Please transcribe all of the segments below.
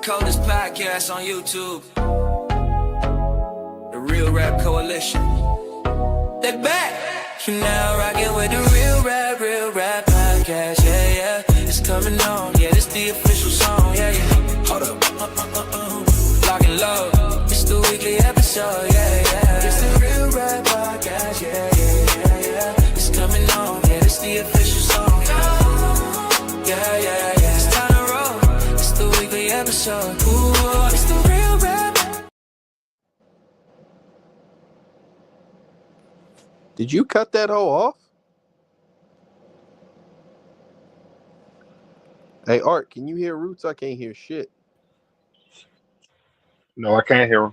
coldest podcast on YouTube. The Real Rap Coalition. They back. You now rockin' with the Real Rap podcast. Yeah, yeah. It's coming on. Yeah, this the official song. Yeah, yeah. Hold up. Lock and load. It's the weekly episode. Yeah, yeah. It's the Real Rap podcast. Yeah, yeah, yeah, yeah. It's coming on. Yeah, this the official song. Yeah, yeah, yeah. It's time to roll. It's the weekly episode. Ooh, it's the Real Rap. Did you cut that hoe off? Hey, Art, can you hear Roots? I can't hear shit. No, I can't hear him.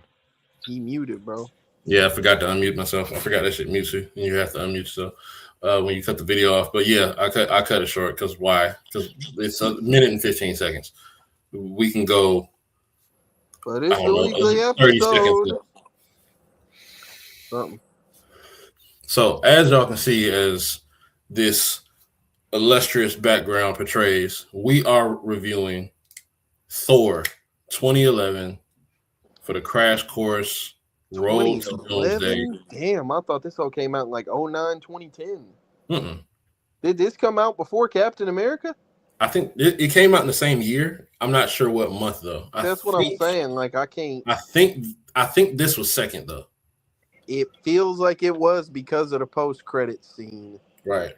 He muted, bro. Yeah, I forgot to unmute myself. I forgot that shit mutes you, and you have to unmute yourself when you cut the video off. But yeah, I cut it short because why? Because it's a minute and 15 seconds. We can go. But it's the weekly episode. Something. So as y'all can see, as this illustrious background portrays, we are reviewing Thor 2011 for the Crash Course Road to Doomsday. Damn, I thought this all came out in like 09, 2010. Mm-mm. Did this come out before Captain America? I think it came out in the same year. I'm not sure what month though. That's what I'm saying. Like I can't. I think this was second though. It feels like it was because of the post-credit scene. Right.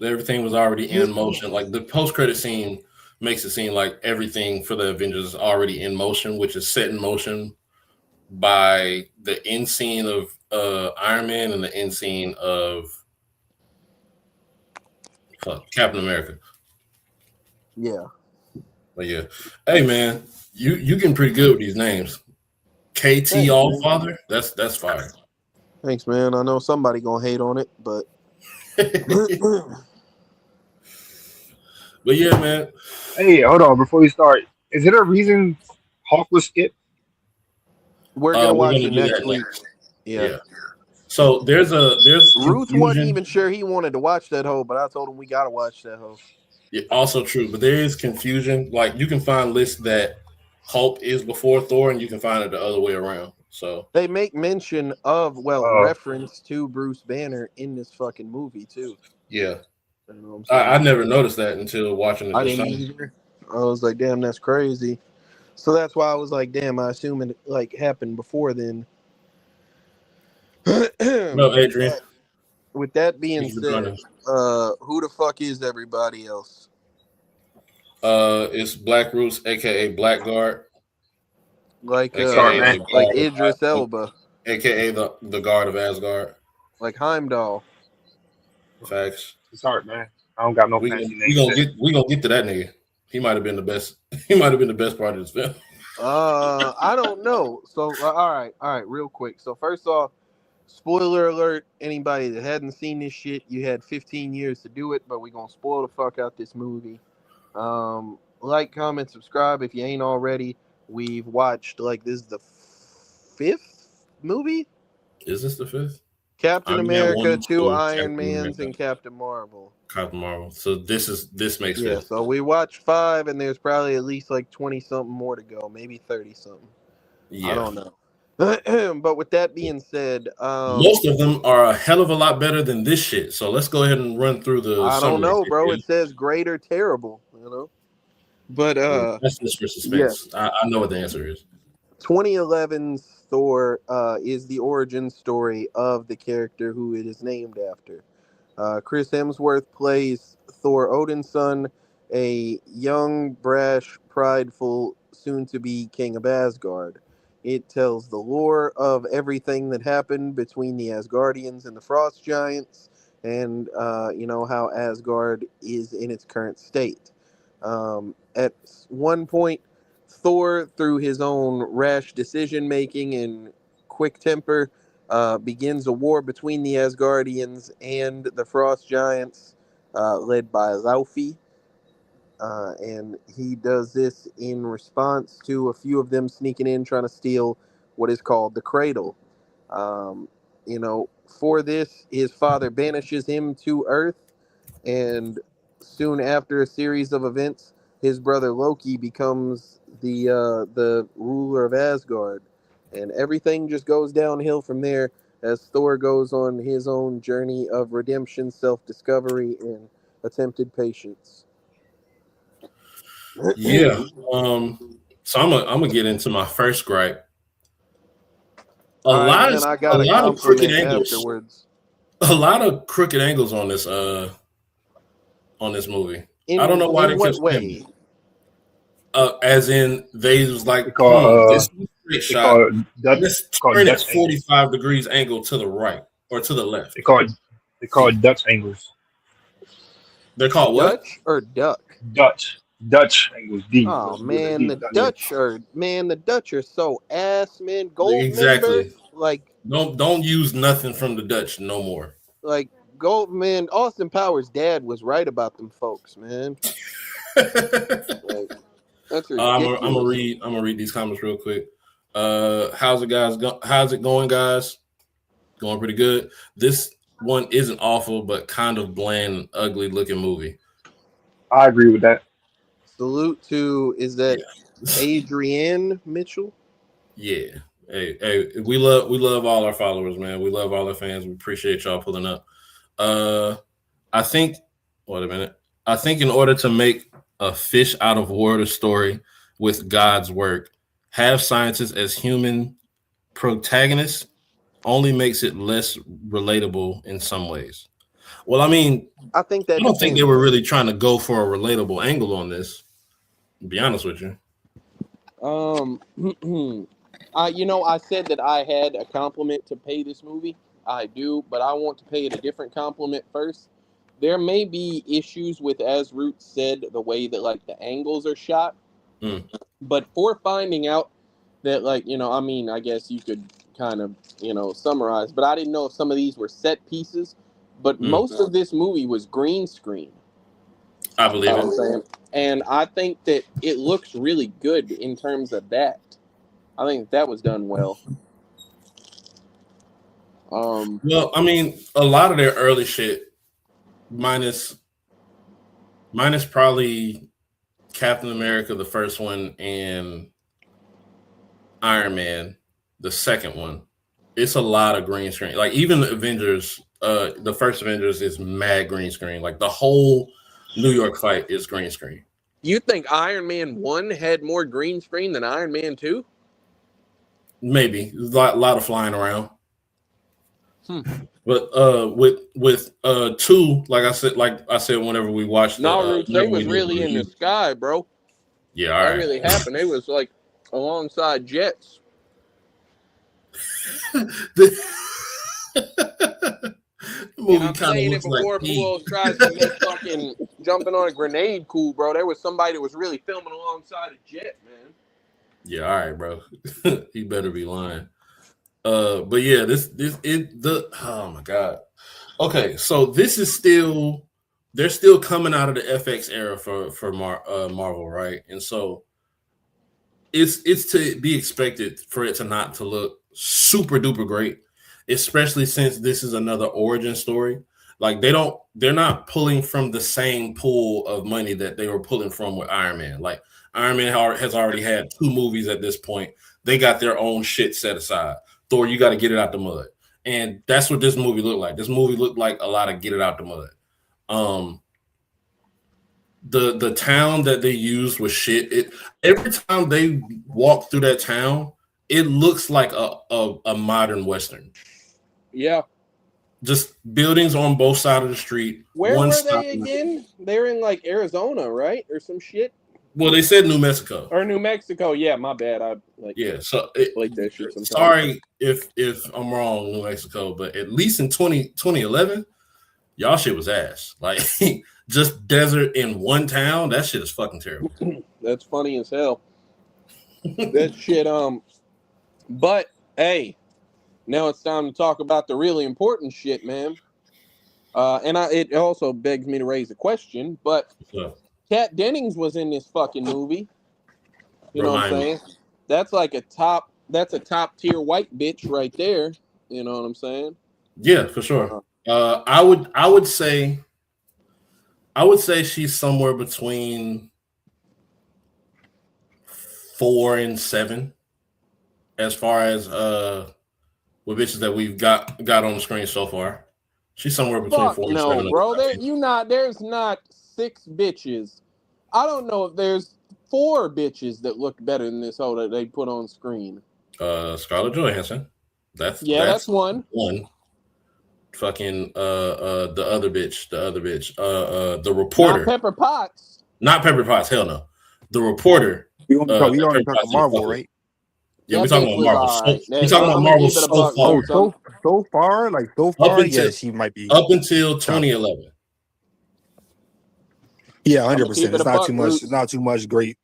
Everything was already in motion. Like the post-credit scene makes it seem like everything for the Avengers is already in motion, which is set in motion by the end scene of Iron Man and the end scene of Captain America. Yeah. But yeah. Hey man, you getting pretty good with these names. KT Allfather, that's fire. Thanks, man. I know somebody gonna hate on it, but but yeah, man. Hey, hold on before we start. Is there a reason Hawk was skipped? We're gonna watch it next week. Yeah. So there's Ruth wasn't even sure he wanted to watch that hoe, but I told him we gotta watch that hoe. Yeah, also true, but there is confusion. Like you can find lists that Hulk is before Thor, and you can find it the other way around. So they make mention of reference to Bruce Banner in this fucking movie too. Yeah, I never noticed that until watching it. I didn't either. I was like, damn, that's crazy. So that's why I was like, damn, I assume it like happened before then. No, Adrian. With that being said, who the fuck is everybody else? It's Black Roots, aka Blackguard, like like Idris Elba, aka the Guard of Asgard, like Heimdall. Facts. It's hard, man. I don't got no fancy names. We gonna get to that nigga. He might have been the best. He might have been the best part of this film. I don't know. So all right, real quick. So first off, spoiler alert. Anybody that hadn't seen this shit, you had 15 years to do it, but we gonna spoil the fuck out this movie. Like, comment, subscribe if you ain't already. We've watched this is the 5th movie. Is this the 5th? Captain America, 2 Iron Mans, and Captain Marvel. Captain Marvel. So this makes sense. Yeah. So we watched 5, and there's probably at least like 20 something more to go, maybe 30 something. Yeah. I don't know. But with that being said, most of them are a hell of a lot better than this shit. So let's go ahead and run through the. I don't know, bro. It says great or terrible, you know. But that's just for suspense. Yeah. I know what the answer is. 2011's Thor is the origin story of the character who it is named after. Chris Hemsworth plays Thor Odin's son, a young, brash, prideful, soon-to-be king of Asgard. It tells the lore of everything that happened between the Asgardians and the Frost Giants, and how Asgard is in its current state. At one point, Thor, through his own rash decision-making and quick temper, begins a war between the Asgardians and the Frost Giants, led by Laufey. And he does this in response to a few of them sneaking in, trying to steal what is called the Cradle. For this, his father banishes him to Earth, and soon after a series of events, his brother Loki becomes the ruler of Asgard, and everything just goes downhill from there as Thor goes on his own journey of redemption, self-discovery, and attempted patience. Yeah. So I'm gonna get into my first gripe. A All right, lot man. of I a got a lot of crooked compliment angles. afterwards. A lot of crooked angles on this movie. I don't know why In they kept what spamming way? it. As in they was like, They call this is a straight they shot. call Dutch Let's called turn it Dutch angles. 45 degrees angle to the right or to the left. They call it they call it Dutch angles. They're called what? Dutch or duck? Dutch angles. Oh With a man, D. Dutch. the Dutch are so ass, man. Gold member, Exactly. like Don't use nothing from the Dutch no more. like gold man. Austin Powers' dad was right about them folks, man. Like that's I'm gonna ridiculous. read these comments real quick. How's it going, guys? Going pretty good. This one isn't awful, but kind of bland, ugly looking movie. I agree with that. Salute to is that Yeah. Adrienne Mitchell? Yeah. Hey, we love all our followers, man. We love all our fans. We appreciate y'all pulling up. I think wait a minute. I think in order to make a fish out of water story with God's work, have scientists as human protagonists only makes it less relatable in some ways. Well, I mean, I think I that don't think they depends. were really trying to go for a relatable angle on this. To be honest with you. I said that I had a compliment to pay this movie. I do, but I want to pay it a different compliment first. There may be issues with, as Root said, the way that like the angles are shot. Mm. But for finding out that, like, I guess you could kind of, summarize, but I didn't know if some of these were set pieces. But most of this movie was green screen. I believe You know what I'm it. saying? And I think that it looks really good in terms of that. I think that was done well. Well, I mean, a lot of their early shit, minus probably Captain America, the first one, and Iron Man, the second one. It's a lot of green screen. Like even the Avengers, the first Avengers is mad green screen. Like the whole New York fight is green screen. You think Iron Man 1 had more green screen than Iron Man 2? Maybe a lot of flying around. But with two, like I said, whenever we watched No, they was we did really in the sky, bro. Yeah, all that right. really happened. They was like alongside jets. The movie I'm kind saying of it looks before like Bull tries to make fucking jumping on a grenade cool, bro. There was somebody that was really filming alongside a jet, man. Yeah, all right, bro. He better be lying. But yeah, oh my god. Okay, so this is still they're still coming out of the FX era for Marvel, right? And so it's to be expected for it to not to look super duper great, especially since this is another origin story. Like they're not pulling from the same pool of money that they were pulling from with Iron Man. Like Iron Man has already had 2 movies at this point. They got their own shit set aside. Thor, you got to get it out the mud. And that's what this movie looked like. This movie looked like a lot of get it out the mud. The town that they used was shit. Every time they walk through that town, it looks like a modern Western. Yeah. Just buildings on both sides of the street. Where were they again? They're in like Arizona, right? Or some shit? Well, they said New Mexico. Or New Mexico. Yeah, my bad. So like that shit sometimes. Sorry if I'm wrong, New Mexico, but at least in 2011, y'all shit was ass. Like just desert in one town, that shit is fucking terrible. That's funny as hell. That shit, but hey, now it's time to talk about the really important shit, man. It also begs me to raise a question, but Kat Dennings was in this fucking movie. You know what I'm saying? That's like a top tier white bitch right there. You know what I'm saying? Yeah, for sure. I would say she's somewhere between 4 and 7 as far as what bitches that we've got on the screen so far. She's somewhere between Fuck 4 and no, 7. bro. There's not 6 bitches. I don't know if there's 4 bitches that look better than this hoe that they put on screen. Scarlett Johansson. That's one. Fucking the other bitch, the reporter. Not Pepper Potts. Not Pepper Potts, hell no. The reporter. We already talking Marvel, right? Yeah, we're talking about Marvel. Right. We're talking about Marvel so far. So far, yeah, she might be up until 2011. Yeah, 100%. It's not too much. It's not too much great.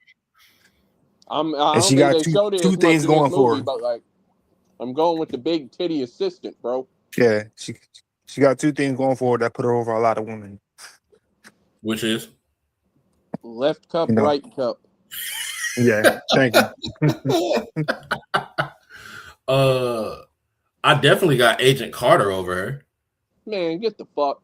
And she got two things going for her. But like, I'm going with the big titty assistant, bro. Yeah, she got 2 things going for her that put her over a lot of women. Which is left cup, right cup. Yeah, thank you. I definitely got Agent Carter over her. Man, get the fuck.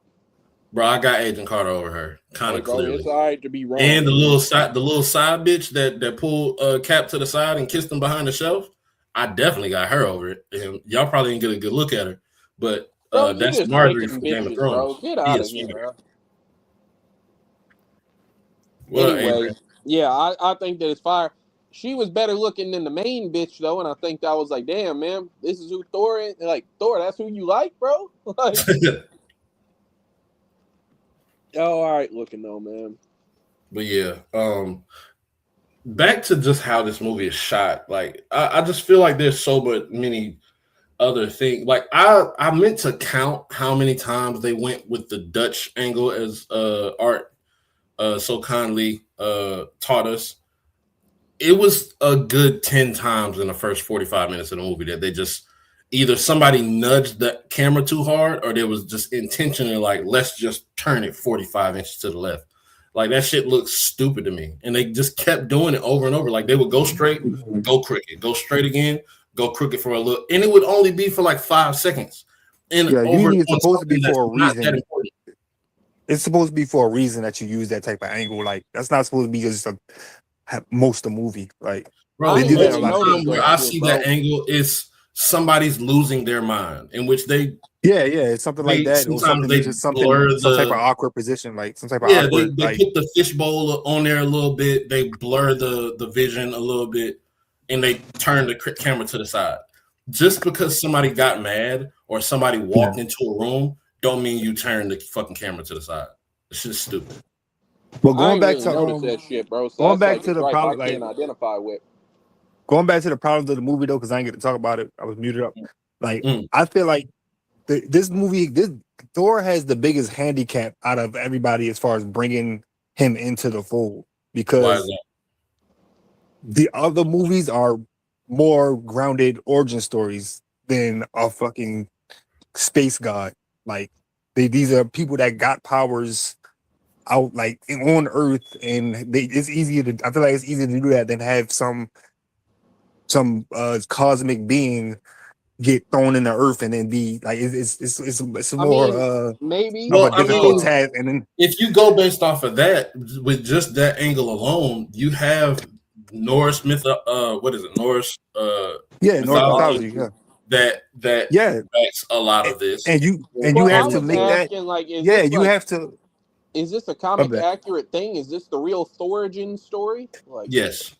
Bro, I got Agent Carter over her, kind of clearly. It's all right to be wrong. And the little side bitch that pulled Cap to the side and kissed him behind the shelf. I definitely got her over it. And y'all probably didn't get a good look at her, but that's Marjorie from Game of Thrones. Bro. Get out of here, bro. Well, anyway, yeah, I think that it's fire. She was better looking than the main bitch though, and I think that was like, damn, man, this is who Thor is. Like, Thor, that's who you like, bro? Like, all right looking though, man. But yeah, back to just how this movie is shot. Like, I just feel like there's so many other things. Like, I meant to count how many times they went with the Dutch angle, as Art so kindly taught us. It was a good 10 times in the first 45 minutes of the movie that they just either somebody nudged the camera too hard or there was just intentionally like, let's just turn it 45 inches to the left. Like, that shit looks stupid to me. And they just kept doing it over and over. Like, they would go straight, go crooked, go straight again, go crooked for a little. And it would only be for like 5 seconds. And usually it's supposed to be for a reason. It's supposed to be for a reason that you use that type of angle. Like, that's not supposed to be just most of the movie. Like, bro, they do that a lot. Where I see that angle is somebody's losing their mind, in which they it's something like that. Or something they just some type of awkward position, like some type of awkward. They put the fishbowl on there a little bit. They blur the vision a little bit, and they turn the camera to the side. Just because somebody got mad or somebody walked into a room, don't mean you turn the fucking camera to the side. It's just stupid. Well, going back to that shit, bro. So going back to the problem, I can't identify with. Going back to the problems of the movie though, because I didn't get to talk about it. I was muted up. Like, I feel like this Thor has the biggest handicap out of everybody as far as bringing him into the fold, because the other movies are more grounded origin stories than a fucking space god. Like, these are people that got powers out like on Earth, and it's easier to. I feel like it's easier to do that than have some cosmic being get thrown in the Earth and then be like it's more maybe of a difficult task. And then if you go based off of that, with just that angle alone, you have Norse Norse mythology, that backs a lot of this, and you have to make that like, you have to. Is this a comic accurate thing? Is this the real Thorigin story? Like, yes.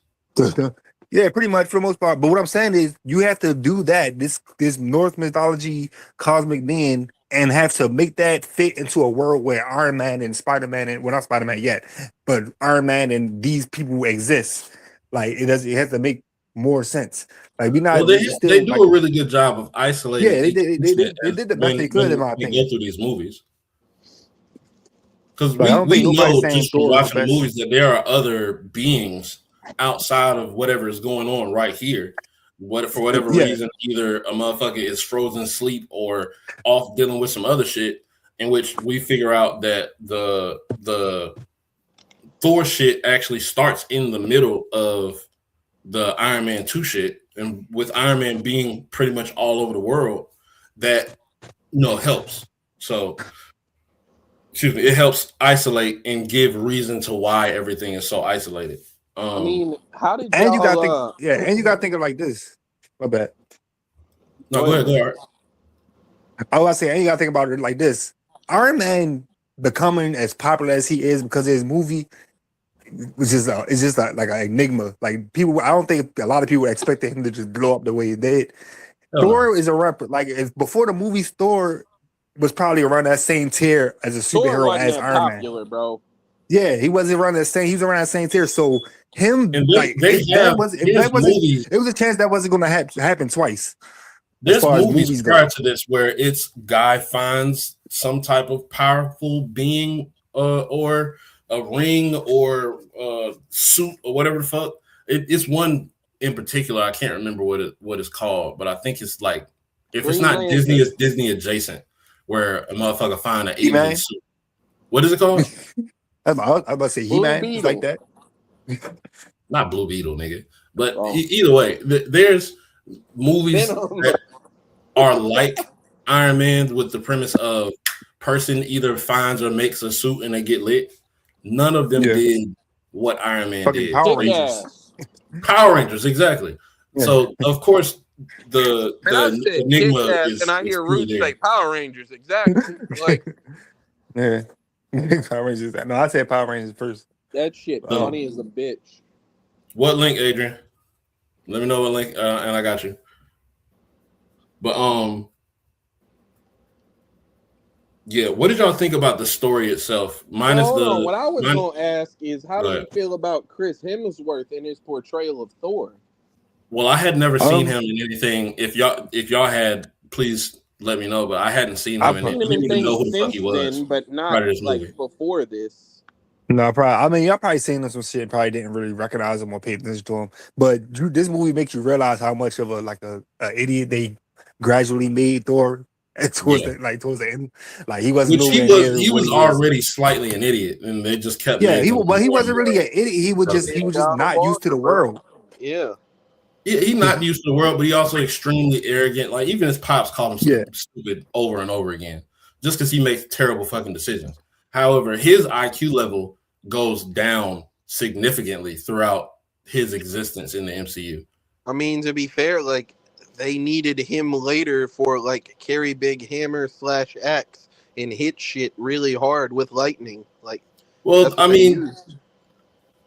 Yeah, pretty much for the most part. But what I'm saying is you have to do that, this Norse mythology cosmic being, and have to make that fit into a world where Iron Man and Spider-Man, and not Spider-Man yet, but Iron Man and these people exist. Like, it has to make more sense. Like, they do a really good job of isolating. Yeah, they did the best they could, in my opinion. Go through these movies. Because we know just from watching the movies that there are other beings outside of whatever is going on right here. For whatever reason, either a motherfucker is frozen asleep or off dealing with some other shit, in which we figure out that the Thor shit actually starts in the middle of the Iron Man 2 shit, and with Iron Man being pretty much all over the world, that helps. So it helps isolate and give reason to why everything is so isolated. I mean, how did And you gotta think, y'all? and you gotta think of like this. My bad. No, go ahead. Go ahead. I was say, and you gotta think about it like this: Iron Man becoming as popular as he is because of his movie, which is it's just like an enigma. Like people, I don't think a lot of people expected him to just blow up the way he did. Thor is a rapper. Like before the movie, Thor was probably around that same tier as a superhero as Iron popular, bro. Yeah, he wasn't around that same. He was around that same tier. So him, And like, it was a chance that wasn't going to happen twice. There's movies prior to this where it's guy finds some type of powerful being or a ring or suit or whatever the fuck. It's one in particular. I can't remember what it's called, but I think it's like if it's not Disney, it's Disney adjacent, where a motherfucker find an alien suit. What is it called? I was about to say He-Man. It's like that. Not Blue Beetle, nigga. But either way, there's movies that are like Iron Man with the premise of person either finds or makes a suit and they get lit. None of them did what Iron Man did. Power Rangers. Power Rangers, exactly. Yeah. So of course the enigma is. And I hear Roots say Power Rangers, exactly. Like, yeah, Power Rangers. No, I said Power Rangers first. That shit funny as a bitch. What link, Adrian? Let me know what link, and I got you. But yeah, what did y'all think about the story itself? What I was gonna ask is, how do you feel about Chris Hemsworth in his portrayal of Thor? Well, I had never seen him in anything. If y'all had, please let me know. But I hadn't seen him in anything. I didn't even know who the fuck he was. But not like before this. No, probably. I mean, y'all probably seen some shit. Probably didn't really recognize him or pay attention to him. But this movie makes you realize how much of a idiot they gradually made Thor towards the end. Like he wasn't. He was already slightly an idiot, and they just kept. Yeah, he wasn't really an idiot. He was just not used to the world. Yeah. He's not used to the world, but he also extremely arrogant. Like even his pops called him stupid over and over again, just because he makes terrible fucking decisions. However, his IQ level goes down significantly throughout his existence in the MCU. I mean, to be fair, like they needed him later for like carry big hammer / axe and hit shit really hard with lightning. Like, well, I mean,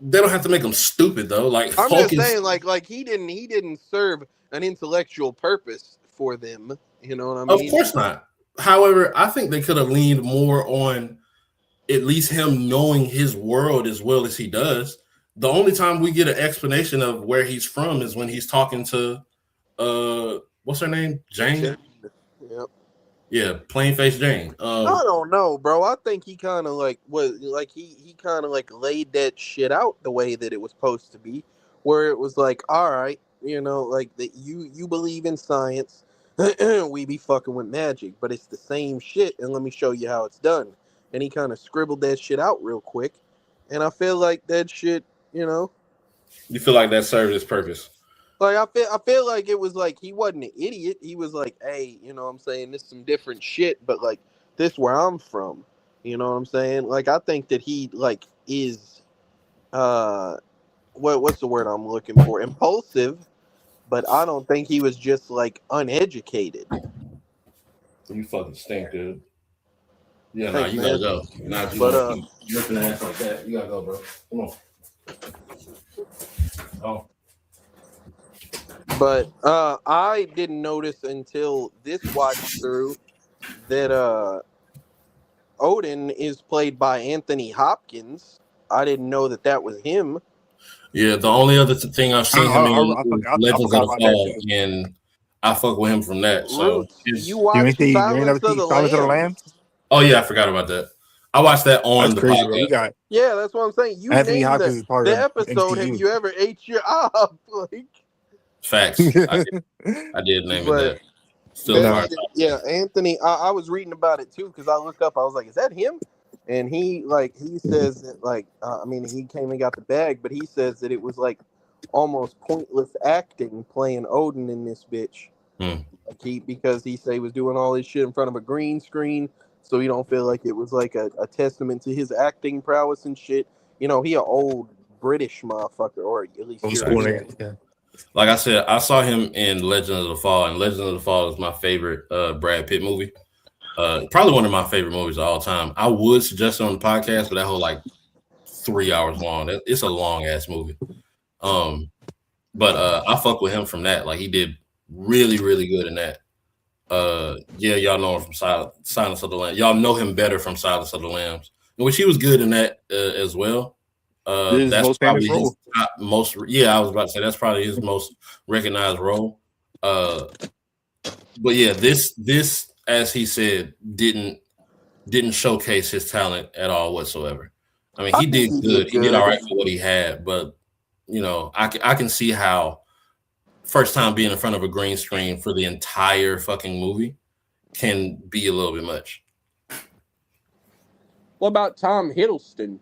they don't have to make him stupid though. Like I'm just saying, like he didn't serve an intellectual purpose for them. You know what I mean? Of course not. However, I think they could have leaned more on at least him knowing his world as well as he does. The only time we get an explanation of where he's from is when he's talking to what's her name? Jane? Yep. Yeah, plain face Jane. I don't know, bro. I think he kind of like he kind of like laid that shit out the way that it was supposed to be, where it was like, all right, you know, like that you believe in science, we be fucking with magic, but it's the same shit, and let me show you how it's done. And he kind of scribbled that shit out real quick. And I feel like that shit, you know. You feel like that served its purpose? Like I feel like it was like he wasn't an idiot. He was like, hey, you know what I'm saying? This is some different shit, but like this where I'm from. You know what I'm saying? Like I think that he like is what's the word I'm looking for? Impulsive, but I don't think he was just like uneducated. You fucking stink, dude. Yeah, nah, you gotta go. Nah, you looking ass like that. You gotta go, bro. Come on. Oh. But I didn't notice until this watch through that Odin is played by Anthony Hopkins. I didn't know that was him. Yeah, the only other thing I've seen him in Legends of the Fall, and I fuck with him from that. So you watched Silence of the Lambs? Oh yeah, I forgot about that. I watched that on the podcast. Yeah, that's what I'm saying. You Anthony named Hopkins is part the of episode. MCU. Have you ever ate your up? Like, facts. I did name it that. Still Anthony. I was reading about it too because I looked up. I was like, "Is that him?" And he says that I mean, he came and got the bag, but he says that it was like almost pointless acting playing Odin in this bitch. Like because he said he was doing all this shit in front of a green screen, so he don't feel like it was like a testament to his acting prowess and shit. You know, he an old British motherfucker, or at least School European. yeah. Like I said, I saw him in Legend of the Fall, and Legend of the Fall is my favorite Brad Pitt movie. Probably one of my favorite movies of all time. I would suggest it on the podcast, but that whole like 3 hours long. It's a long ass movie. But I fuck with him from that. Like he did really, really good in that. Yeah, y'all know him from Silence of the Lambs. Y'all know him better from Silence of the Lambs, in which he was good in that as well. That's probably his most. Yeah, I was about to say that's probably his most recognized role. But yeah, this as he said didn't showcase his talent at all whatsoever. I mean, he did good. He did all right for what he had, but you know, I can see how first time being in front of a green screen for the entire fucking movie can be a little bit much. What about Tom Hiddleston?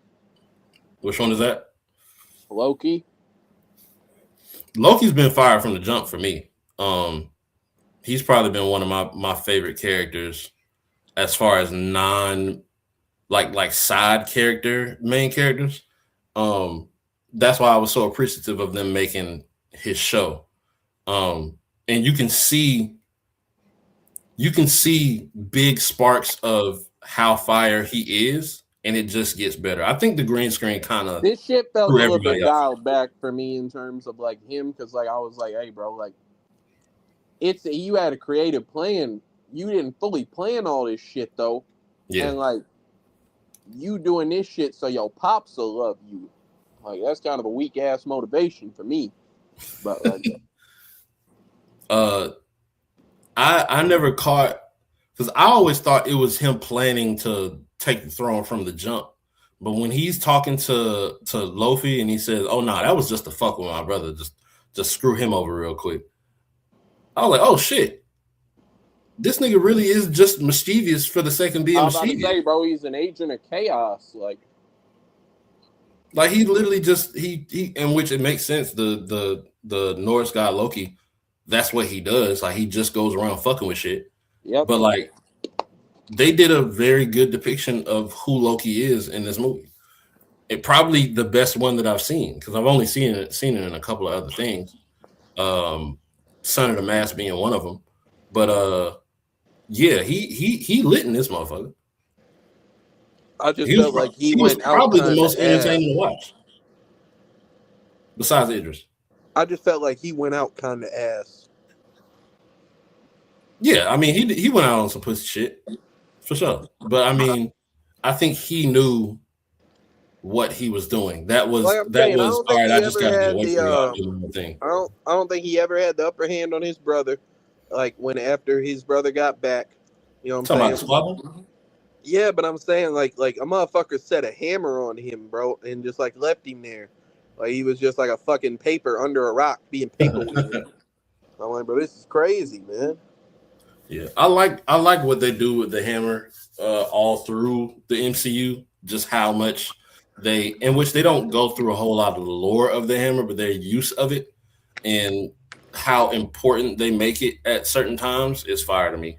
Which one is that? Loki. Loki's been fired from the jump for me. He's probably been one of my favorite characters as far as non like side character, main characters. That's why I was so appreciative of them making his show. And you can see big sparks of how fire he is, and it just gets better. I think the green screen kind of this shit felt a little bit dialed back for me in terms of like him, because like I was like, hey bro, like you had a creative plan. You didn't fully plan all this shit though. Yeah. And like you doing this shit so your pops will love you. Like that's kind of a weak ass motivation for me. But like I never caught, because I always thought it was him planning to take the throne from the jump. But when he's talking to Lofi and he says, "Oh no, that was just to fuck with my brother, just screw him over real quick," I was like, "Oh shit, this nigga really is just mischievous for the sake of being mischievous." I was about to say, bro, he's an agent of chaos, like he literally just he in which it makes sense. The Norse god Loki, that's what he does. Like he just goes around fucking with shit. Yep. But like they did a very good depiction of who Loki is in this movie. It probably the best one that I've seen, because I've only seen it in a couple of other things. Son of the Mask being one of them. But yeah, he lit in this motherfucker. I just felt like he went out probably the most entertaining to watch. Besides Idris. I just felt like he went out kind of ass. Yeah, I mean he went out on some pussy shit. For sure. But I mean, I think he knew what he was doing. That was all right. I just got to get away from the thing. I don't think he ever had the upper hand on his brother. Like when after his brother got back, you know what I'm saying? Yeah, but I'm saying like a motherfucker set a hammer on him, bro, and just like left him there. Like he was just like a fucking paper under a rock being paper with him. I'm like, bro, this is crazy, man. Yeah, I like what they do with the hammer all through the MCU. Just how much in which they don't go through a whole lot of the lore of the hammer, but their use of it and how important they make it at certain times is fire to me.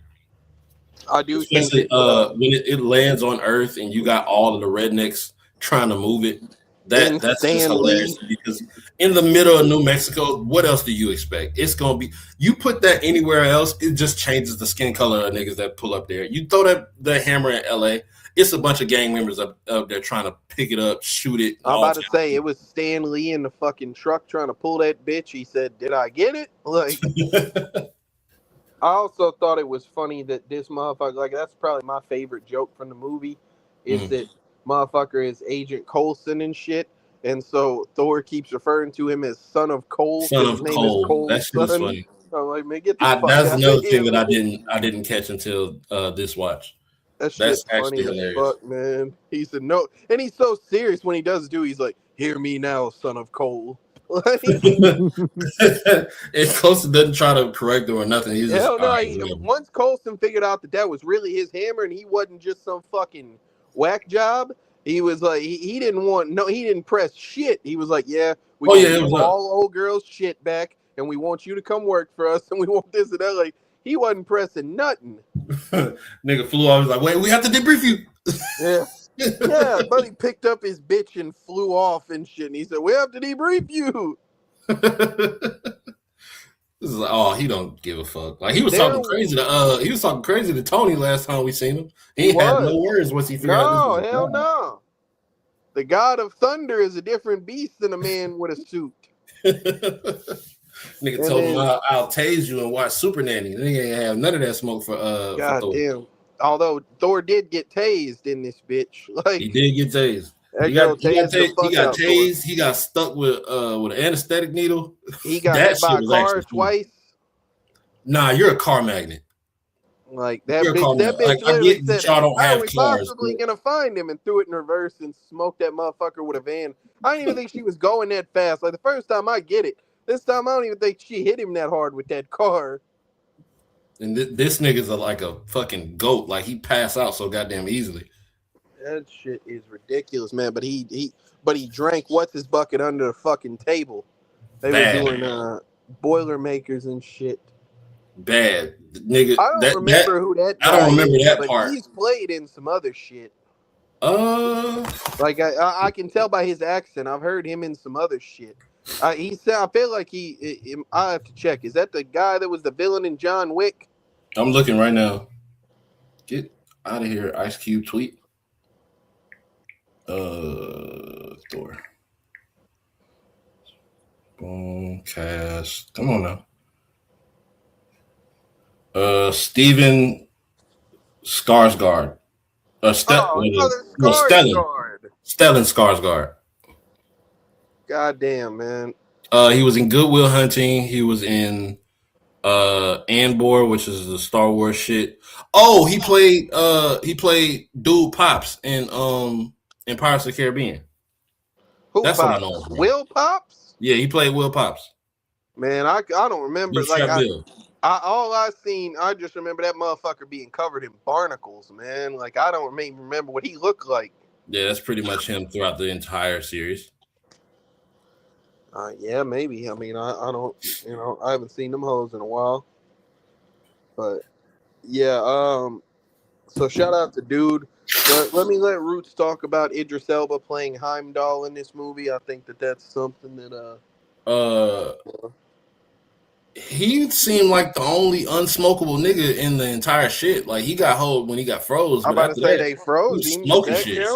I do, especially when it lands on Earth and you got all of the rednecks trying to move it. That's just hilarious, because in the middle of New Mexico, what else do you expect? It's gonna be, you put that anywhere else, it just changes the skin color of niggas that pull up there. You throw the hammer in LA, it's a bunch of gang members up there trying to pick it up, shoot it. I'm about to say it was Stan Lee in the fucking truck trying to pull that bitch. He said, "Did I get it?" Like, I also thought it was funny that this motherfucker, like, that's probably my favorite joke from the movie, is that motherfucker is Agent Coulson and shit, and so Thor keeps referring to him as Son of Cole. Son of Cole. That shit was funny. I'm like, man, get the fuck that's out another of thing here, that I didn't catch until this watch. That's funny as fuck, man. He said no, and he's so serious when he does do. He's like, "Hear me now, Son of Cole." It's Coulson doesn't try to correct him or nothing. He's hell no. Once Coulson figured out that was really his hammer and he wasn't just some fucking whack job, he was like, he didn't press shit. He was like, "Yeah, we want all old girls shit back, and we want you to come work for us, and we want this and that." Like, he wasn't pressing nothing. Nigga flew out. He was like, "Wait, we have to debrief you." Yeah. Yeah, buddy picked up his bitch and flew off and shit. And he said, "We have to debrief you." This is like, oh, he don't give a fuck. Like he was There- talking crazy to he was talking crazy to Tony last time we seen him. He He had was. no words once he figured out this No, was hell no. The God of Thunder is a different beast than a man with a suit. Nigga And told him then- I'll tase you and watch Super Nanny. Nigga ain't have none of that smoke for God Thor. damn. Although Thor did get tased in this bitch. Like He did get tased. that He girl got tased the fuck out Thor. tased. He got stuck with an anesthetic needle. He got That hit by a shit was car actually cool. twice. Nah, you're a car magnet. Like that You're a bitch. car That magnet. bitch Like, I literally get that said, y'all don't "How have are we cars, possibly but- gonna find him?" And threw it in reverse and smoked that motherfucker with a van. I didn't even think she was going that fast. Like the first time I get it. This time I don't even think she hit him that hard with that car. And this nigga's like a fucking goat. Like he passed out so goddamn easily. That shit is ridiculous, man. But he drank what's his bucket under the fucking table. They Bad. were doing Boilermakers and shit. Bad nigga. I don't remember who that guy I don't remember is, that but part. he's played in some other shit. Like I can tell by his accent. I've heard him in some other shit. I feel like I have to check. Is that the guy that was the villain in John Wick? I'm looking right now. Get out of here, Ice Cube tweet. Thor. Boom, cast. Come on now. Steven Skarsgård. Stellan Skarsgård. God damn, man. He was in Good Will Hunting. He was in Andor, which is the Star Wars shit. Oh, he played Dude Pops in Pirates of the Caribbean. Who That's Pops? what I know. Will Pops? Yeah, he played Will Pops. Man, I don't remember. Big Like Strap Bill. I just remember that motherfucker being covered in barnacles, man. Like I don't even remember what he looked like. Yeah, that's pretty much him throughout the entire series. Yeah, maybe. I mean, I don't, I haven't seen them hoes in a while. But yeah, so shout out to Dude. But let Roots talk about Idris Elba playing Heimdall in this movie. I think that's something that he seemed like the only unsmokable nigga in the entire shit. Like he got hold when he got froze. I'm about to say they froze him. Smoking shit.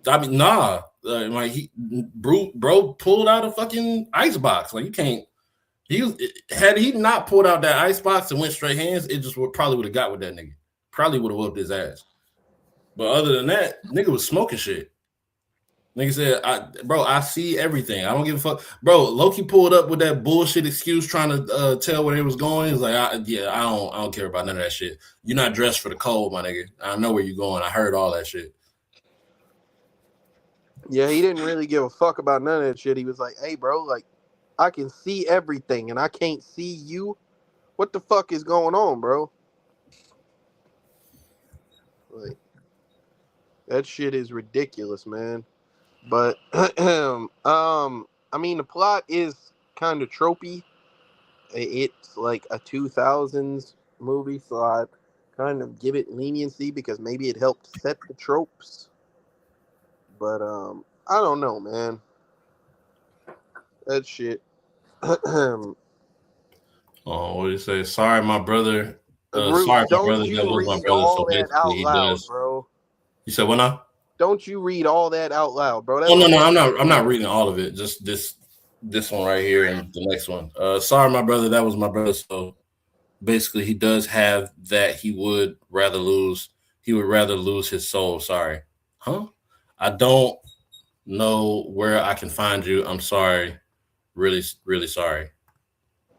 I mean, nah. Like bro pulled out a fucking ice box. Like you can't. Had he not pulled out that ice box and went straight hands, it just probably would have got with that nigga. Probably would have whooped his ass. But other than that, nigga was smoking shit. Nigga said, I see everything. I don't give a fuck. Bro, Loki pulled up with that bullshit excuse trying to tell where he was going. He's like, I don't care about none of that shit. You're not dressed for the cold, my nigga. I know where you're going. I heard all that shit. Yeah, he didn't really give a fuck about none of that shit. He was like, hey, bro, like, I can see everything and I can't see you. What the fuck is going on, bro? Like, that shit is ridiculous, man. But, I mean, the plot is kind of tropey. It's like a 2000s movie, so I kind of give it leniency because maybe it helped set the tropes. But I don't know, man. That shit. Oh, what did you say? Sorry, my brother. Bruce, sorry, my don't brother. you That was my read brother. all So that basically, out he loud, does. bro. You said what now? Don't you read all that out loud, bro. Oh no, I'm not reading all of it. Just this one right here and the next one. Sorry, my brother. That was my brother. So basically, he does have that. He would rather lose. He would rather lose his soul. Sorry, huh? I don't know where I can find you. I'm sorry. Really, really sorry.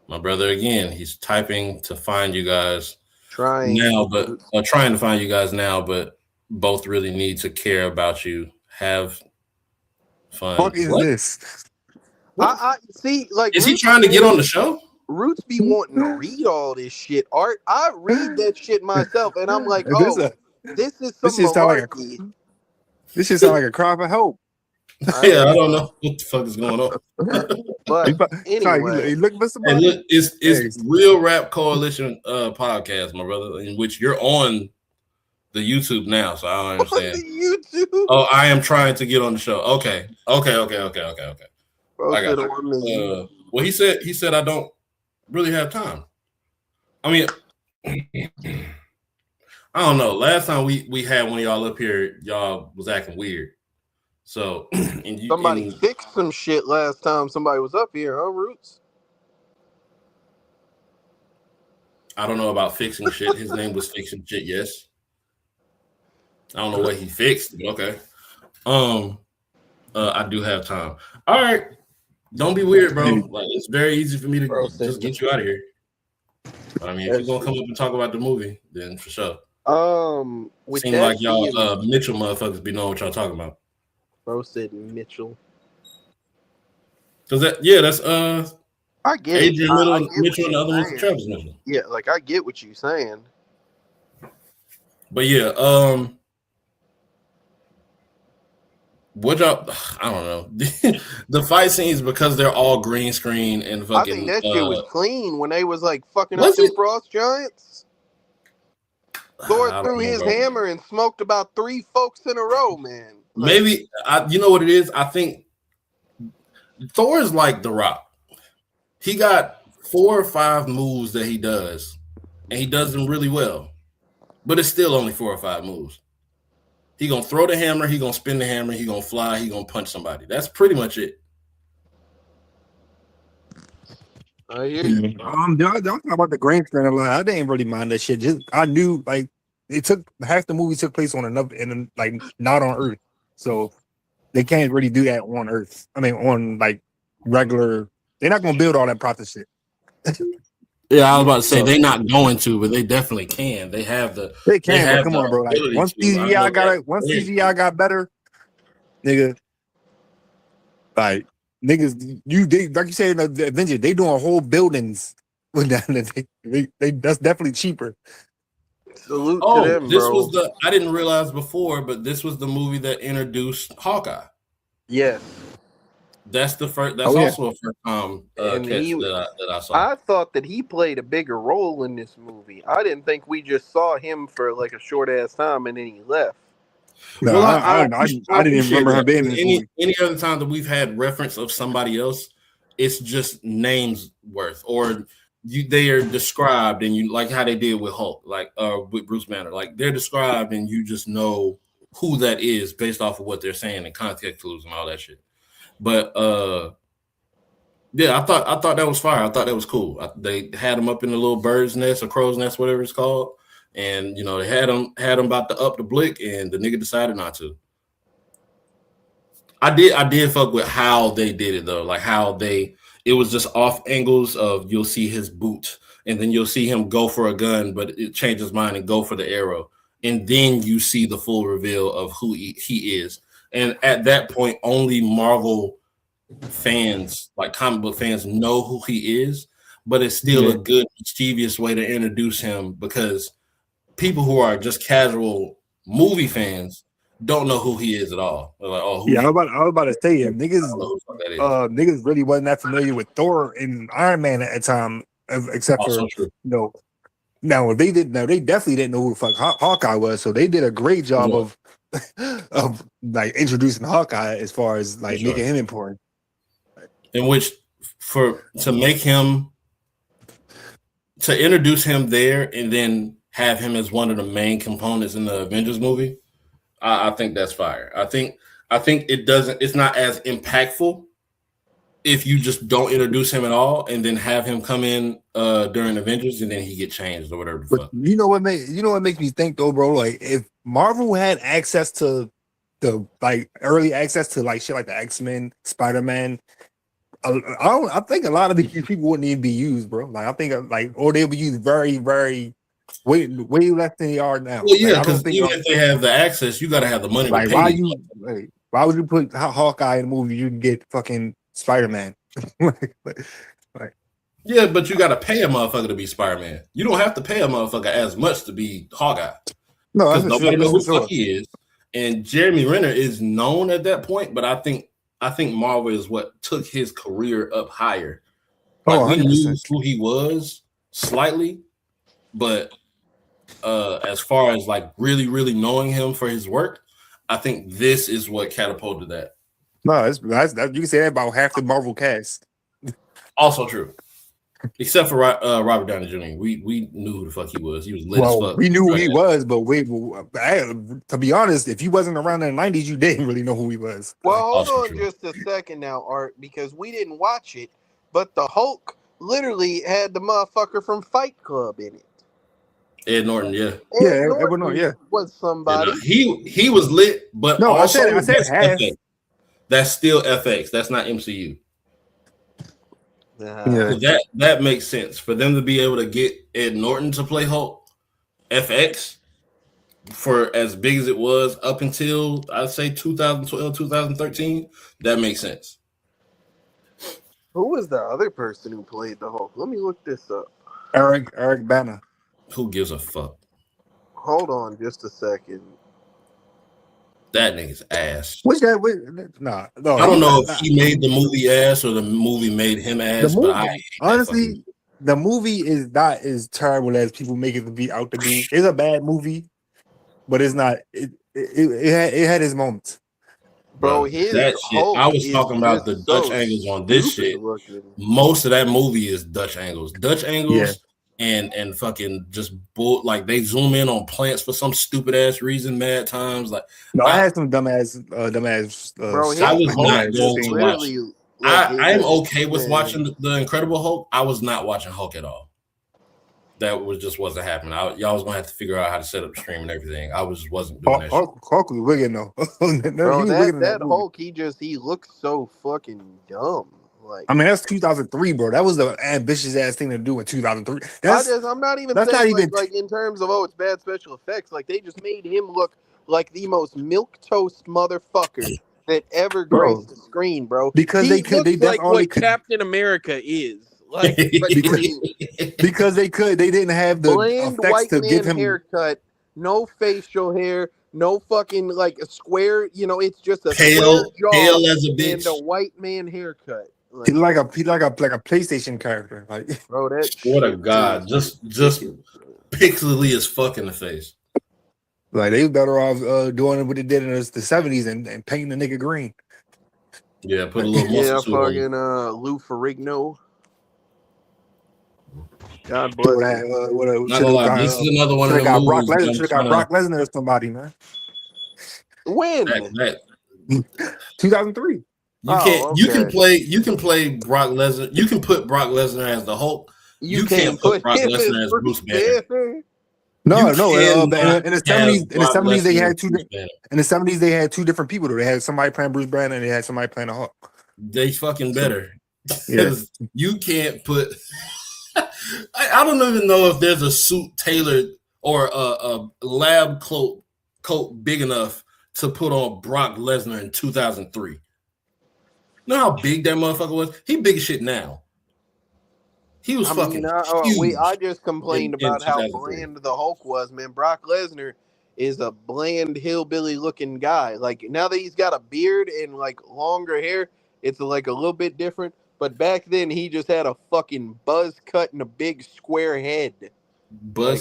My brother again. He's typing to find you guys trying to find you guys now, but both really need to care about you. Have fun. What is this? I see. Like, is he trying to get on the show? Roots be wanting to read all this shit, Art. I read that shit myself, and I'm like, oh, this is some malarkey. This shit sound like a cry for help. Yeah, I don't know what the fuck is going on. But anyway, he looking for somebody. Look, it's Real Rap Coalition podcast, my brother, in which you're on the YouTube now, so I don't understand. On the YouTube. Oh, I am trying to get on the show. Okay. Bro I got said on the you. Well, he said I don't really have time. I mean, I don't know. Last time we had one of y'all up here, y'all was acting weird. So somebody fixed some shit last time somebody was up here, huh, Roots? I don't know about fixing shit. His name was fixing shit, yes. I don't know what he fixed, but okay. I do have time. All right. Don't be weird, bro. Like, it's very easy for me to just get you out of here. But I mean, if you're gonna come up and talk about the movie, then for sure. Seems like y'all Mitchell motherfuckers be knowing what y'all talking about. Bro said Mitchell. Cause that's I get Adrian it. Mitchell and the other one's Travis Mitchell. Yeah, like I get what you're saying. But yeah, what y'all? I don't know. The fight scenes, because they're all green screen and fucking. I think that shit was clean when they was like fucking up them frost giants. Thor threw his hammer and smoked about 3 folks in a row, man. Like, maybe you know what it is. I think Thor is like The Rock. He got 4 or 5 moves that he does, and he does them really well. But it's still only 4 or 5 moves. He gonna throw the hammer, he gonna spin the hammer, he gonna fly, he gonna punch somebody. That's pretty much it. I hear you. Y'all talking about the green screen a lot. I didn't really mind that shit. Just I knew like it took half the movie took place on another and like not on Earth, so they can't really do that on Earth. I mean, on like regular, they're not gonna build all that profit shit. Yeah, I was about to say they're not going to, but they definitely can. They have the. They can. But come on, bro. Like once CGI got better, nigga. Like niggas, like you said in the Avengers, they doing whole buildings with that. They that's definitely cheaper. Salute to them, this bro. was I didn't realize before, but this was the movie that introduced Hawkeye. Yes. That's the first. That's also a first time catch that I saw. I thought that he played a bigger role in this movie. I didn't think we just saw him for like a short ass time and then he left. No, well, I didn't even remember her being in this movie. Any other time that we've had reference of somebody else, it's just names worth, or they are described, and you like how they did with Hulk, like with Bruce Banner, like they're described, and you just know who that is based off of what they're saying and context clues and all that shit. But yeah, I thought that was fire. I thought that was cool. They had him up in the little bird's nest or crow's nest, whatever it's called, and you know they had him about to up the blick, and the nigga decided not to. I did fuck with how they did it though, like how it was just off angles of you'll see his boot, and then you'll see him go for a gun, but it changes his mind and go for the arrow, and then you see the full reveal of who he is. And at that point, only Marvel fans, like comic book fans, know who he is. But it's still a good, mischievous way to introduce him, because people who are just casual movie fans don't know who he is at all. They're like, oh, I was about to say, niggas really wasn't that familiar with Thor and Iron Man at the time, except for Now they definitely didn't know who the fuck Hawkeye was, so they did a great job of like introducing Hawkeye as far as like making him important. In which to introduce him there and then have him as one of the main components in the Avengers movie, I think that's fire. I think it's not as impactful if you just don't introduce him at all and then have him come in during Avengers and then he get changed or whatever. But you know what makes me think though, bro? Like if Marvel had access to the like early access to like shit like the X-Men, Spider-Man, I think a lot of these people wouldn't even be used, bro. Like I think or they'll be used very, very way less than they are now. Well, yeah, because even if they have the access, you got to have the money. Like why would you put Hawkeye in a movie? You can get fucking Spider-Man. Yeah, but you got to pay a motherfucker to be Spider-Man. You don't have to pay a motherfucker as much to be Hawkeye. No, because nobody knows who the fuck he is. And Jeremy Renner is known at that point, but I think Marvel is what took his career up higher. Like we knew who he was slightly, but as far as like really, really knowing him for his work, I think this is what catapulted that. No, that's you can say that about half the Marvel cast. Also true. Except for Robert Downey Jr. We knew who the fuck he was. He was lit as fuck. We knew who he was, but to be honest, if he wasn't around in the 90s, you didn't really know who he was. Well, hold on just a second now, Art, because we didn't watch it, but the Hulk literally had the motherfucker from Fight Club in it. Ed Norton, yeah. Edward Norton, yeah. Was somebody. He was lit, but no, also I said half. FX. That's still FX. That's not MCU. That makes sense for them to be able to get Ed Norton to play Hulk FX for as big as it was up until I'd say 2012, 2013. That makes sense. Who was the other person who played the Hulk? Let me look this up. Eric Bana. Who gives a fuck? Hold on just a second. That nigga's ass. Which that? Nah, no. I don't know if he made the movie ass or the movie made him ass. But honestly, the movie is not as terrible as people make it to be out to be. It's a bad movie, but it's not. It had its moments. Bro, that shit. I was talking about the Dutch angles on this shit. Most of that movie is Dutch angles. Dutch angles. Yeah. And fucking just like they zoom in on plants for some stupid ass reason, mad times. Like no, I had some dumbass. Bro, I was not going to watch. I am okay with watching the Incredible Hulk. I was not watching Hulk at all. That wasn't happening. Y'all was gonna have to figure out how to set up the stream and everything. I wasn't doing that. Hulk was wicked though. Bro, that Hulk, he looks so fucking dumb. Like, I mean, that's 2003, bro. That was the ambitious ass thing to do in 2003. I'm not even saying like in terms of it's bad special effects. Like they just made him look like the most milquetoast motherfucker that ever graced the screen, bro. Because he looks like what Captain America is. Like because they didn't have the bland effects to give him haircut, no facial hair, no fucking like a square. You know, it's just a pale jaw as a bitch and a white man haircut. Like, he's like a PlayStation character. Like, bro, what a god! Just pixely as fuck in the face. Like they were better off doing what they did in the 70s and painting the nigga green. Yeah, put a little muscle. Yeah, fucking Lou Ferrigno. God bless. Not gonna lie, this is another one of the movies. Should have got Brock Lesnar or somebody, man. When? 2003. You can play Brock Lesnar. You can put Brock Lesnar as the Hulk. You can't put Brock Lesnar as Bruce Banner. No. In the 70s, they had two. In the 70s, they had two different people. They had somebody playing Bruce Banner and they had somebody playing the Hulk. They fucking better. Because you can't put. I don't even know if there's a suit tailored or a lab coat big enough to put on Brock Lesnar in 2003. You know how big that motherfucker was? He big as shit now. He was huge. I just complained about how bland the Hulk was, man. Brock Lesnar is a bland hillbilly looking guy. Like now that he's got a beard and like longer hair, it's like a little bit different. But back then he just had a fucking buzz cut and a big square head. Big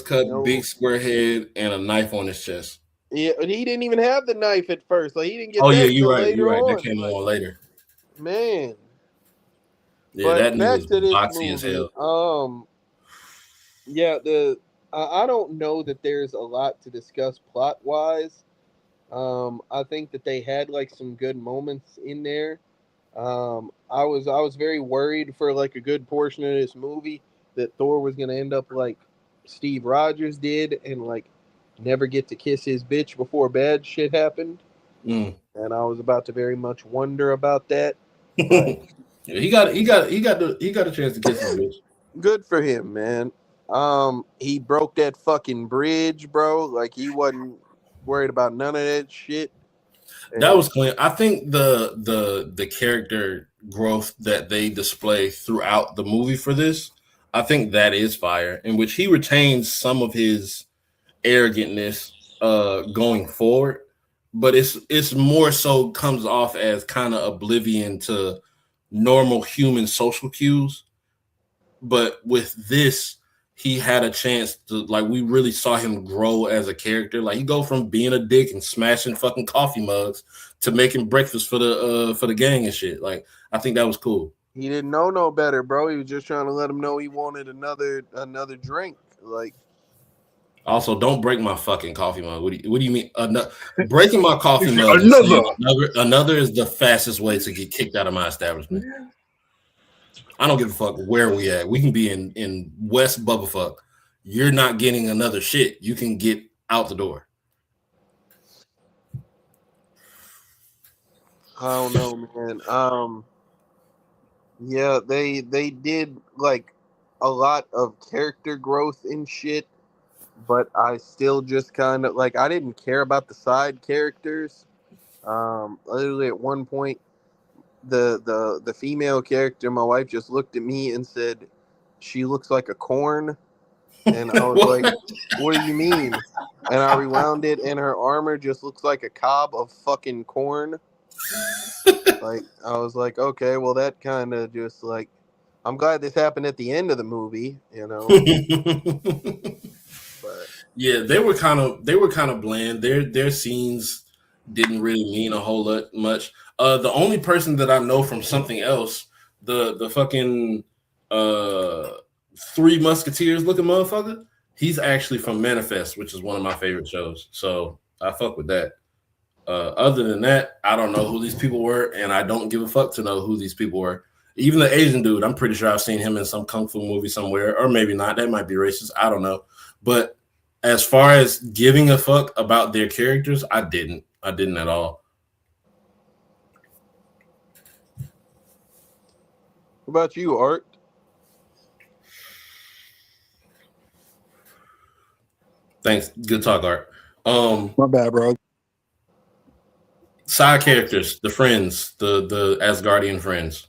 square head, and a knife on his chest. Yeah, and he didn't even have the knife at first. Like he didn't get. You're right. That came on later. Man. Yeah, but that back was to this boxy movie, as hell. I don't know that there's a lot to discuss plot wise. I think that they had like some good moments in there. I was very worried for like a good portion of this movie that Thor was gonna end up like Steve Rogers did and like never get to kiss his bitch before bad shit happened. And I was about to very much wonder about that. Yeah, he got a chance to kiss his bitch. Good for him, man. He broke that fucking bridge, bro. Like he wasn't worried about none of that shit. That was clean. I think the character growth that they display throughout the movie for this, I think that is fire, in which he retains some of his arrogantness going forward, but it's more so comes off as kind of oblivion to normal human social cues. But with this, he had a chance to, like, we really saw him grow as a character. Like, he go from being a dick and smashing fucking coffee mugs to making breakfast for the gang and shit. Like, I think that was cool. He didn't know no better, bro. He was just trying to let him know he wanted another drink. Like, also, don't break my fucking coffee mug. What do you mean? Breaking my coffee mug? Another is the fastest way to get kicked out of my establishment. I don't give a fuck where we at. We can be in West Bubblefuck. You're not getting another shit. You can get out the door. I don't know, man. Yeah, they did like a lot of character growth and shit, but I still just kind of like I didn't care about the side characters. Literally at one point, the female character, my wife just looked at me and said, "She looks like a corn," and I was like, "What do you mean?" And I rewound it, and her armor just looks like a cob of fucking corn. Like, I was like, okay, well, that kind of just like, I'm glad this happened at the end of the movie, you know. But yeah, they were kind of bland. Their scenes didn't really mean a whole lot much. The only person that I know from something else, the fucking Three Musketeers looking motherfucker, he's actually from Manifest, which is one of my favorite shows. So I fuck with that. Other than that, I don't know who these people were, and I don't give a fuck to know who these people were. Even the Asian dude, I'm pretty sure I've seen him in some kung fu movie somewhere, or maybe not. That might be racist. I don't know. But as far as giving a fuck about their characters, I didn't at all. what about you, Art? Thanks. Good talk, Art. My bad, bro. Side characters, the friends, the Asgardian friends.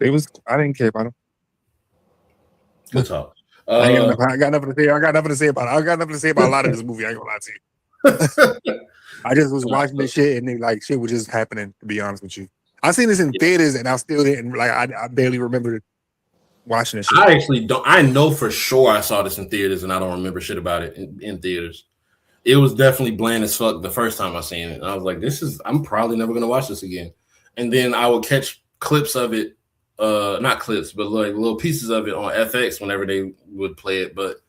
I didn't care about them. Good talk. I got nothing to say. I got nothing to say about it. I got nothing to say about a lot of this movie. I ain't gonna lie to you. I just was watching this shit and like shit was just happening. To be honest with you, I seen this in theaters and I still didn't like. I barely remember watching this shit. I actually don't. I know for sure I saw this in theaters and I don't remember shit about it in theaters. It was definitely bland as fuck the first time I seen it. And I was like, I'm probably never gonna watch this again. And then I would catch clips of it. Not clips, but like little pieces of it on FX whenever they would play it. But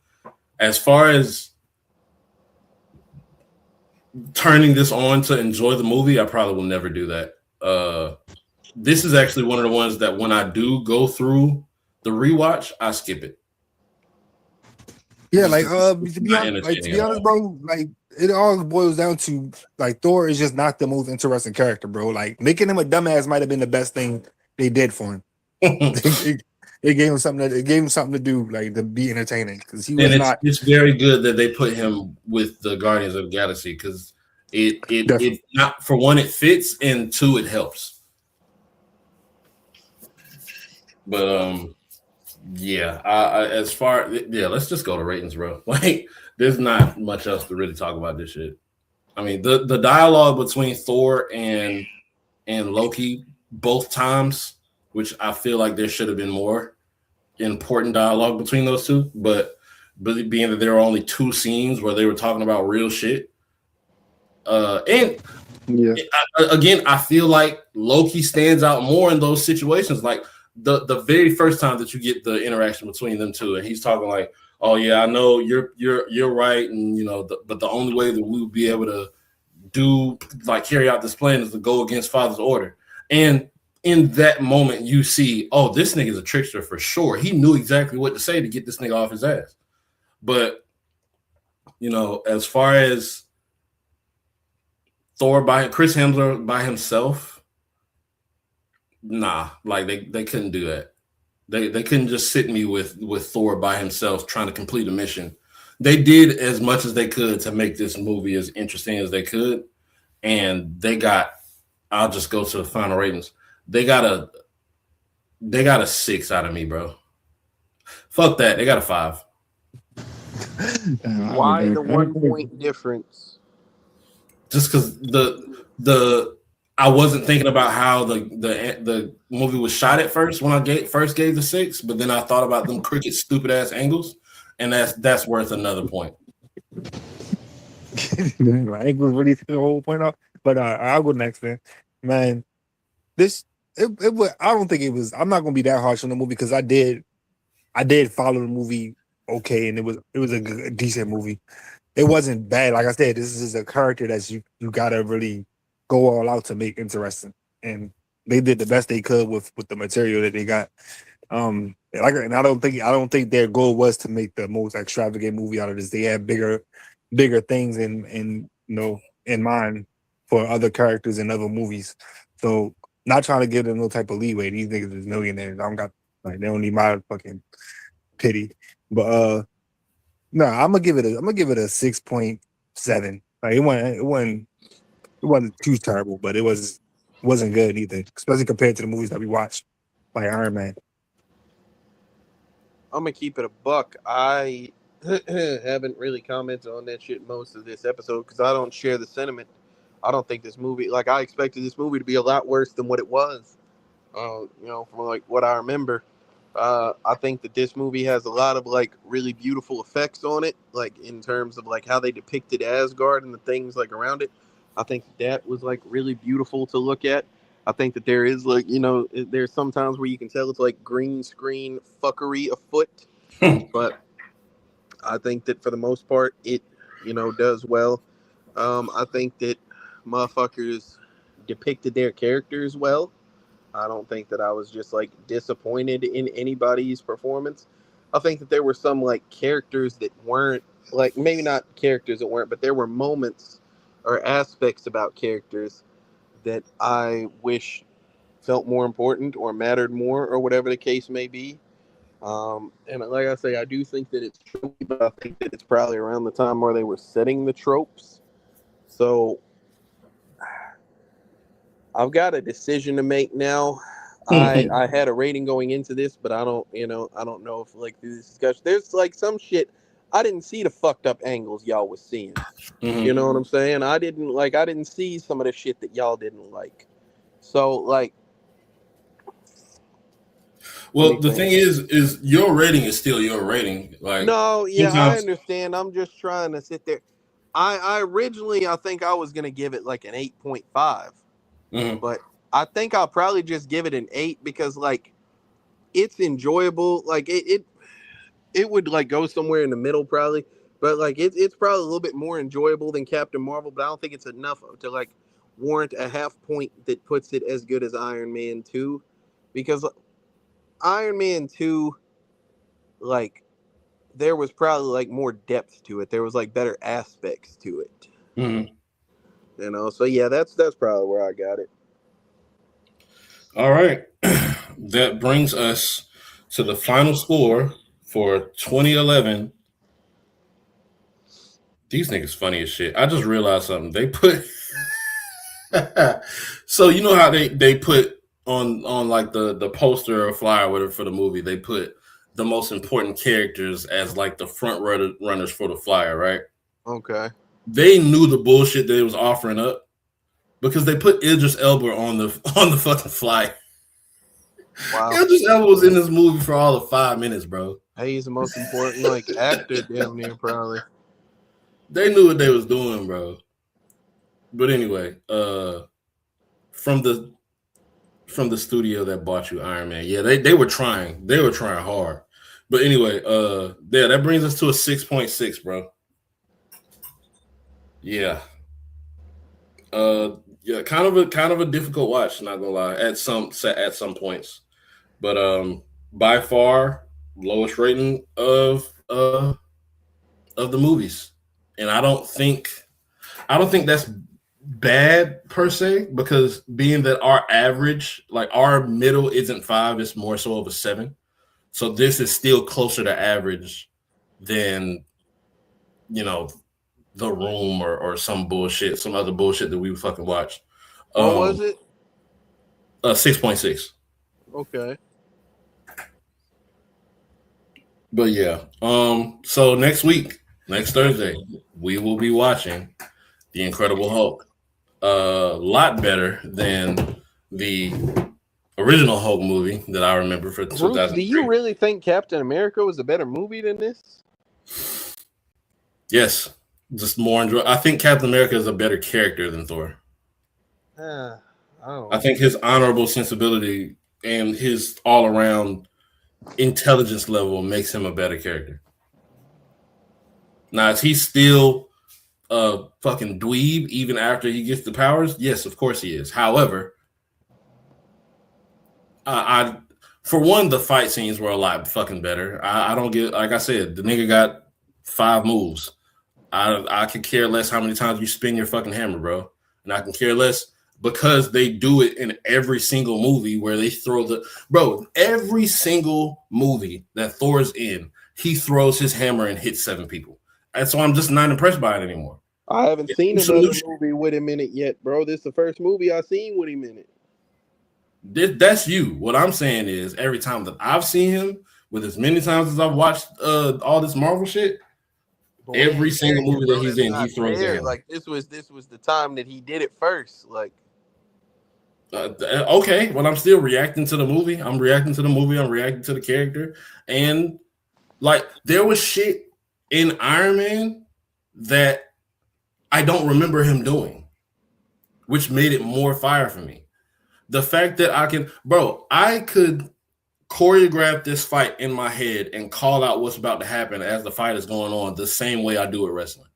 as far as turning this on to enjoy the movie, I probably will never do that. This is actually one of the ones that when I do go through the rewatch, I skip it. Yeah, like to be honest, bro, like it all boils down to like Thor is just not the most interesting character, bro. Like making him a dumbass might have been the best thing they did for him. They gave him something to do, like to be entertaining, because he was not. It's very good that they put him with the Guardians of the Galaxy because it not for one it fits and two it helps. But yeah, let's just go to ratings, bro. Like there's not much else to really talk about this shit. I mean the dialogue between Thor and Loki both times, which I feel like there should have been more important dialogue between those two, but being that there were only two scenes where they were talking about real shit. And yeah, I feel like Loki stands out more in those situations. Like the very first time that you get the interaction between them two, and he's talking like, "Oh yeah, I know you're right," and you know, but the only way that we would be able to carry out this plan is to go against Father's order. And in that moment, you see, oh, this nigga's a trickster for sure. He knew exactly what to say to get this nigga off his ass. But, you know, as far as Thor Chris Hemsworth by himself, nah, like they couldn't do that. They couldn't just sit me with Thor by himself trying to complete a mission. They did as much as they could to make this movie as interesting as they could. And I'll just go to the final ratings. They got a 6 out of me, bro. Fuck that. They got a 5. Why the 1 point difference? Just because the I wasn't thinking about how the movie was shot at first when I first gave the 6, but then I thought about them cricket stupid ass angles, and that's worth another point. My ankles really took the whole point off. But I'll go next then. Man, this it was, I don't think it was. I'm not gonna be that harsh on the movie because I did follow the movie okay, and it was a decent movie. It wasn't bad. Like I said, this is a character that you gotta really go all out to make interesting, and they did the best they could with the material that they got. And I don't think their goal was to make the most extravagant movie out of this. They had bigger things in mind for other characters in other movies. So not trying to give them no type of leeway. These niggas is millionaires. I don't got they don't need my fucking pity. But no, I'm gonna give it a 6.7. Like it wasn't too terrible, but it wasn't good either, especially compared to the movies that we watched, like Iron Man. I'm gonna keep it a buck. I haven't really commented on that shit most of this episode because I don't share the sentiment. I don't think this movie, like I expected this movie to be a lot worse than what it was. From like what I remember. I think that this movie has a lot of like really beautiful effects on it, like in terms of like how they depicted Asgard and the things like around it. I think that was like really beautiful to look at. I think that there is like, there's sometimes where you can tell it's like green screen fuckery afoot, but I think that for the most part it, does well. I think that motherfuckers depicted their characters well. I don't think that I was just like disappointed in anybody's performance. I think that there were some like characters that weren't like maybe not characters that weren't, but there were moments or aspects about characters that I wish felt more important or mattered more or whatever the case may be. And like I say, I do think that it's tropey, but I think that it's probably around the time where they were setting the tropes. So I've got a decision to make now. I had a rating going into this, but I don't know if like through this discussion, there's like some shit I didn't see the fucked up angles y'all was seeing. Mm-hmm. You know what I'm saying? I didn't see some of the shit that y'all didn't like. So like, well, the thing is your rating is still your rating. Like, no, yeah, I understand. I'm just trying to sit there. I originally I think I was gonna give it like an 8.5. Mm-hmm. But I think I'll probably just give it an 8 because like it's enjoyable. Like it would like go somewhere in the middle probably, but like it's probably a little bit more enjoyable than Captain Marvel. But I don't think it's enough to like warrant a half point that puts it as good as Iron Man 2, because Iron Man 2, like there was probably like more depth to it. There was like better aspects to it. Mm-hmm. So yeah, that's probably where I got it. All right. That brings us to the final score for 2011. These niggas funny as shit. I just realized something. They put so you know how they put on like the poster or flyer or whatever for the movie, they put the most important characters as like the front runners for the flyer, right? Okay. They knew the bullshit they was offering up because they put Idris Elba on the fucking flyer. Wow. Idris Elba was in this movie for all of 5 minutes, bro. Hey, he's the most important like actor damn near probably. They knew what they was doing, bro. But anyway, from the studio that bought you Iron Man, yeah, they were trying. They were trying hard. But anyway, yeah, that brings us to a 6.6, bro. Yeah. Yeah, kind of a difficult watch, not gonna lie, at some points. But by far lowest rating of the movies. And I don't think that's bad per se, because being that our average, like our middle isn't 5, it's more so of a 7. So this is still closer to average than, The Room or some bullshit, some other bullshit that we would fucking watch. What was it? 6.6. Okay. But yeah. So next Thursday, we will be watching The Incredible Hulk. a lot better than the original Hulk movie that I remember for 2003. Do you really think Captain America was a better movie than this? Yes, just more enjoy. I think Captain America is a better character than Thor. I think his honorable sensibility and his all-around intelligence level makes him a better character. Now, is he still a fucking dweeb even after he gets the powers? Yes, of course he is. However, I for one, the fight scenes were a lot fucking better. I don't get, like I said, the nigga got 5 moves. I could care less how many times you spin your fucking hammer, bro. And I can care less because they do it in every single movie where they throw every single movie that Thor's in, he throws his hammer and hits 7 people. And so I'm just not impressed by it anymore. I haven't seen another movie with him in it yet, bro. This is the first movie I've seen with him in it. That's you. What I'm saying is every time that I've seen him, with as many times as I've watched all this Marvel shit, every single movie that he's in, he throws it. Like this was the time that he did it first. Like, okay, well, I'm still reacting to the movie. I'm reacting to the character, and like there was shit in Iron Man that I don't remember him doing, which made it more fire for me. The fact that I could choreograph this fight in my head and call out what's about to happen as the fight is going on the same way I do it wrestling.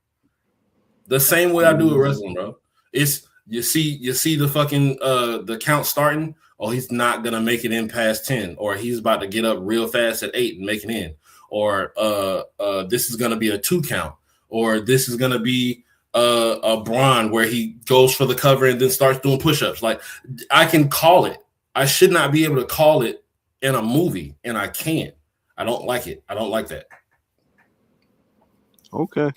The same way I do it wrestling, bro. It's you see the fucking the count starting. Oh, he's not gonna make it in past 10, or he's about to get up real fast at 8 and make it in, or this is gonna be a 2 count, or this is gonna be a Braun where he goes for the cover and then starts doing push-ups. Like, I can call it. I should not be able to call it in a movie, and I can't. I don't like it. I don't like that. Okay.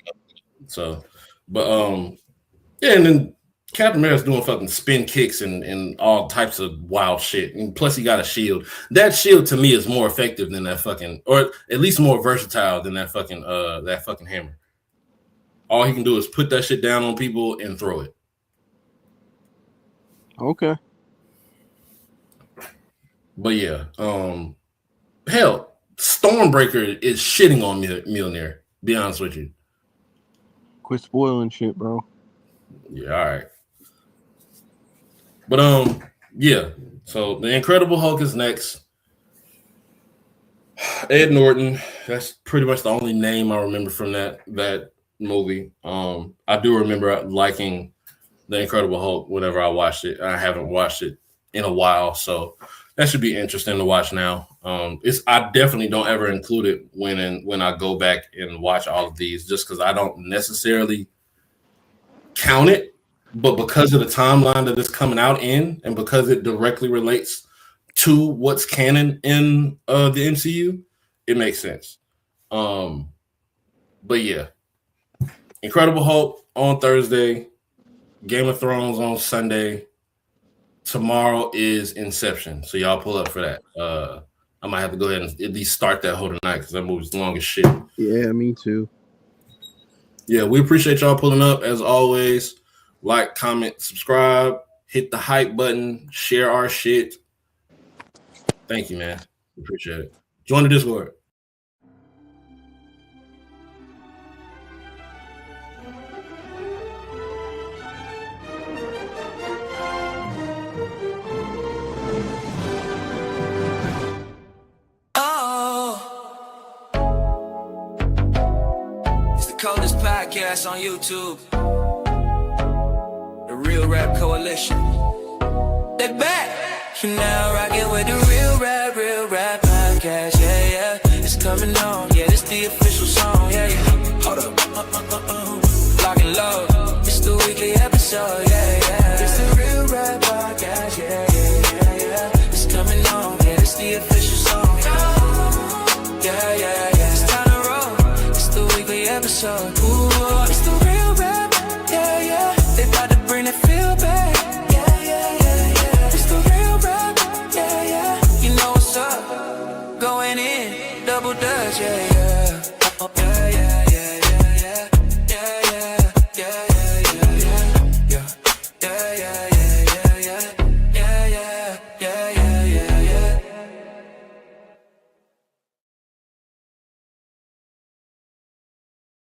So, but yeah, and then Captain America's doing fucking spin kicks and all types of wild shit. And plus he got a shield. That shield to me is more effective than that fucking, or at least more versatile than that fucking hammer. All he can do is put that shit down on people and throw it. Okay. But yeah, hell, Stormbreaker is shitting on Mjolnir. Be honest with you. Quit spoiling shit, bro. Yeah, all right. But yeah. So the Incredible Hulk is next. Ed Norton. That's pretty much the only name I remember from that movie. I do remember liking the Incredible Hulk whenever I watched it. I haven't watched it in a while, so that should be interesting to watch now. I definitely don't ever include it when I go back and watch all of these, just because I don't necessarily count it, but because of the timeline that it's coming out in, and because it directly relates to what's canon in the MCU, it makes sense. But yeah, Incredible Hulk on Thursday, Game of Thrones on Sunday. Tomorrow is Inception, so y'all pull up for that. I might have to go ahead and at least start that whole tonight because that movie's long as shit. Yeah, me too. Yeah, we appreciate y'all pulling up as always. Like, comment, subscribe, hit the hype button, share our shit. Thank you, man. Appreciate it. Join the Discord. Coldest podcast on YouTube. The Real Rap Coalition. They back. You now rocking with the Real Rap podcast. Yeah, yeah. It's coming on. Yeah, this the official song. Yeah, yeah. Hold up. Lock and load. It's the weekly episode. Yeah, yeah.